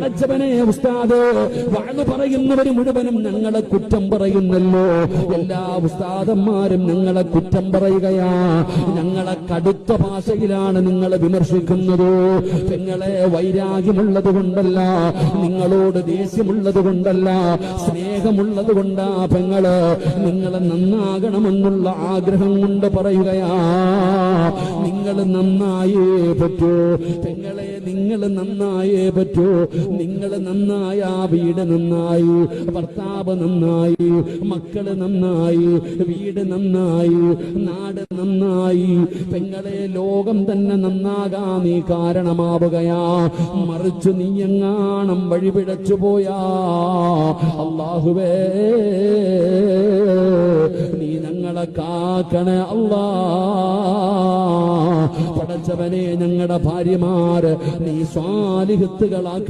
പടച്ചവനെ ഉസ്താദ് വാഴ് പറയുന്നവര് മുഴുവനും ഞങ്ങളെ കുറ്റം പറയുന്നല്ലോ. എല്ലാ ഉസ്താദന്മാരും ഞങ്ങളെ കുറ്റം പറയുകയാ. ഞങ്ങളെ കടുത്ത ഭാഷയിലാണ് നിങ്ങളെ വിമർശിക്കുന്നത്. പെങ്ങളെ വൈരാഗ്യമുള്ളത് കൊണ്ടല്ല, നിങ്ങളോട് ദേഷ്യമുള്ളത് കൊണ്ടല്ല, സ്നേഹമുള്ളത് കൊണ്ടാ പെങ്ങള്. നിങ്ങളെ നന്നാകണമെന്നുള്ള ആഗ്രഹം കൊണ്ട് പറയുകയാ. നിങ്ങൾ നന്നായേ പറ്റൂ പെങ്ങളെ, നിങ്ങൾ നന്നായേ പറ്റൂ. നിങ്ങൾ നന്നായ വീട് നന്നായി, ഭർത്താവ് നന്നായി, മക്കള് നന്നായി, വീട് നന്നായി, നാട് നന്നായി. പെങ്ങളെ ലോകം തന്നെ നന്നാകാൻ നീ കാരണമാവുകയാ. മറിച്ച് നീ എങ്ങാണം വഴിപിഴച്ചു പോയാ അല്ലാഹുവേ നീ ഞങ്ങളെ കാക്കണേ അല്ലാ. പടച്ചവനെ ഞങ്ങളുടെ ഭാര്യമാര് നീ സ്വാലിഹത്തുകളാക്ക.